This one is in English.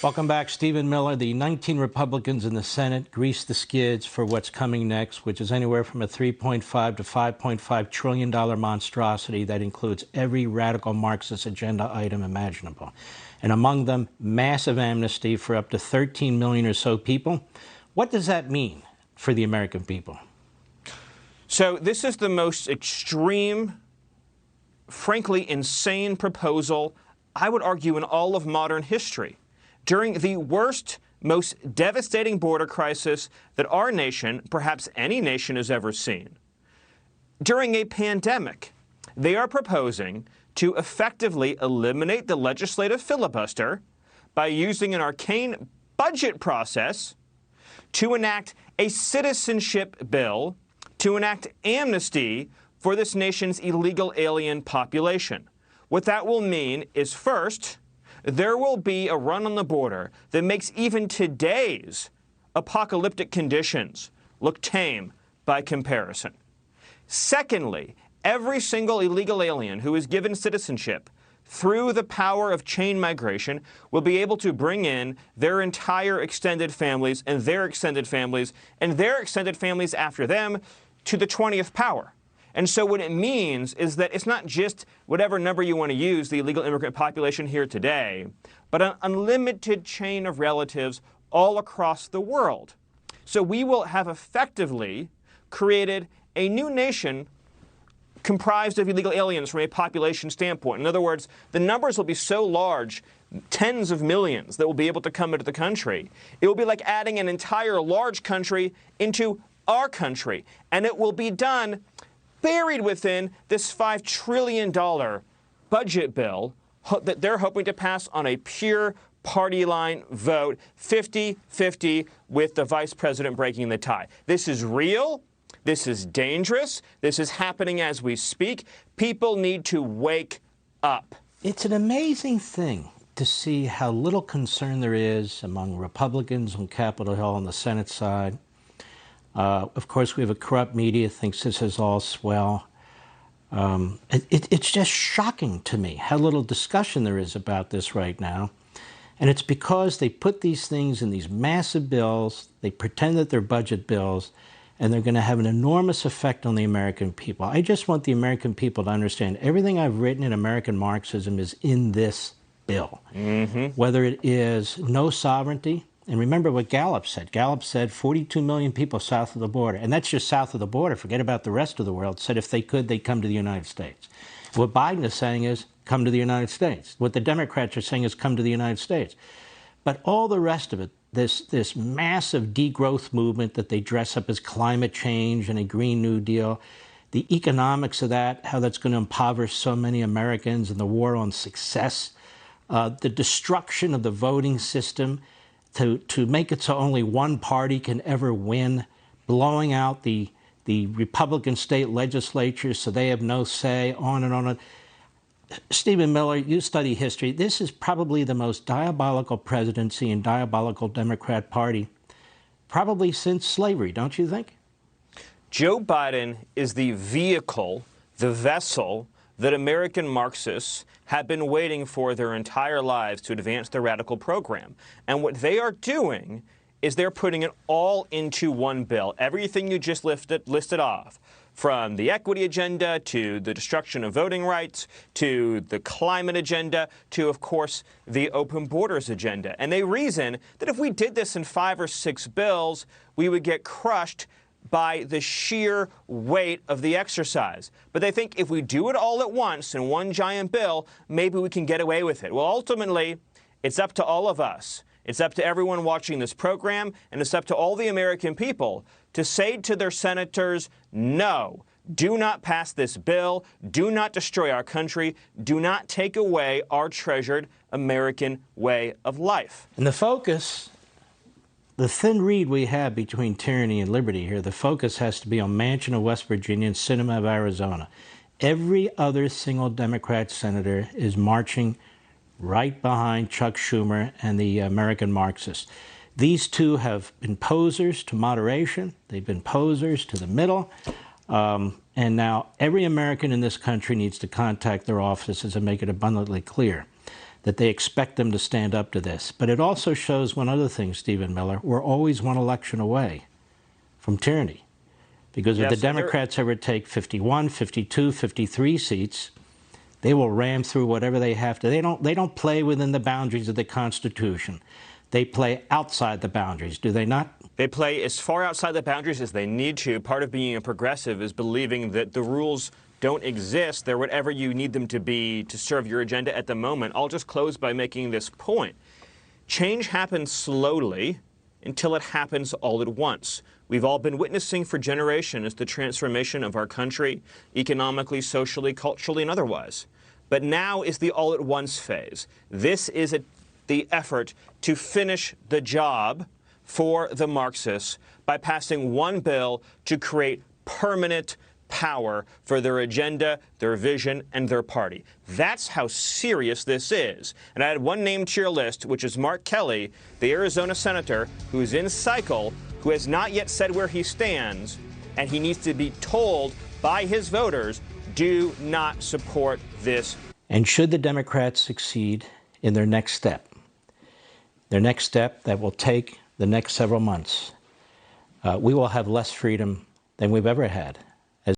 Welcome back, Stephen Miller. The 19 Republicans in the Senate grease the skids for what's coming next, which is anywhere from a $3.5 to $5.5 trillion monstrosity that includes every radical Marxist agenda item imaginable. And among them, massive amnesty for up to 13 million or so people. What does that mean for the American people? So this is the most extreme, frankly insane proposal, I would argue, in all of modern history. During the worst, most devastating border crisis that our nation, perhaps any nation, has ever seen. During a pandemic, they are proposing to effectively eliminate the legislative filibuster by using an arcane budget process to enact a citizenship bill, to enact amnesty for this nation's illegal alien population. What that will mean is, first, there will be a run on the border that makes even today's apocalyptic conditions look tame by comparison. Secondly, every single illegal alien who is given citizenship through the power of chain migration will be able to bring in their entire extended families and their extended families and their extended families after them to the 20th power. And so what it means is that it's not just whatever number you want to use, the illegal immigrant population here today, but an unlimited chain of relatives all across the world. So we will have effectively created a new nation comprised of illegal aliens from a population standpoint. In other words, the numbers will be so large, tens of millions, that will be able to come into the country. It will be like adding an entire large country into our country, and it will be done buried within this $5 trillion budget bill that they're hoping to pass on a pure party line vote, 50-50, with the vice president breaking the tie. This is real. This is dangerous. This is happening as we speak. People need to wake up. It's an amazing thing to see how little concern there is among Republicans on Capitol Hill on the Senate side. Of course, we have a corrupt media, thinks this is all swell. It's just shocking to me how little discussion there is about this right now. And it's because they put these things in these massive bills, they pretend that they're budget bills, and they're going to have an enormous effect on the American people. I just want the American people to understand everything I've written in American Marxism is in this bill. Whether it is no sovereignty. And remember what Gallup said. Gallup said 42 million people south of the border. And that's just south of the border. Forget about the rest of the world. Said if they could, they'd come to the United States. What Biden is saying is come to the United States. What the Democrats are saying is come to the United States. But all the rest of it, this massive degrowth movement that they dress up as climate change and a Green New Deal, the economics of that, how that's going to impoverish so many Americans, and the war on success, the destruction of the voting system, to make it so only one party can ever win, blowing out the Republican state legislatures so they have no say, on and on. Stephen Miller, you study history. This is probably the most diabolical presidency and diabolical Democrat Party probably since slavery, don't you think? Joe Biden is the vehicle, the vessel that American Marxists have been waiting for their entire lives to advance their radical program. And what they are doing is they're putting it all into one bill. Everything you just listed off, from the equity agenda to the destruction of voting rights to the climate agenda to, of course, the open borders agenda. And they reason that if we did this in 5 or 6 bills, we would get crushed by the sheer weight of the exercise. But they think if we do it all at once in one giant bill, maybe we can get away with it. Well, ultimately, it's up to all of us. It's up to everyone watching this program, and it's up to all the American people to say to their senators, no, do not pass this bill, do not destroy our country, do not take away our treasured American way of life. And the focus, the thin reed we have between tyranny and liberty here, the focus has to be on Manchin of West Virginia and Sinema of Arizona. Every other single Democrat senator is marching right behind Chuck Schumer and the American Marxists. These two have been posers to moderation. They've been posers to the middle. And now every American in this country needs to contact their offices and make it abundantly clear that they expect them to stand up to this. But it also shows one other thing, Stephen Miller. We're always one election away from tyranny. Because if the Democrats ever take 51, 52, 53 seats, they will ram through whatever they have to. They don't play within the boundaries of the Constitution. They play outside the boundaries, do they not? They play as far outside the boundaries as they need to. Part of being a progressive is believing that the rules don't exist. They're whatever you need them to be to serve your agenda at the moment. I'll just close by making this point. Change happens slowly until it happens all at once. We've all been witnessing for generations the transformation of our country, economically, socially, culturally, and otherwise. But now is the all-at-once phase. This is the effort to finish the job for the Marxists by passing one bill to create permanent power for their agenda, their vision, and their party. That's how serious this is. And I had one name to your list, which is Mark Kelly, the Arizona senator who's in cycle, who has not yet said where he stands, and he needs to be told by his voters, do not support this. And should the Democrats succeed in their next step that will take the next several months, we will have less freedom than we've ever had.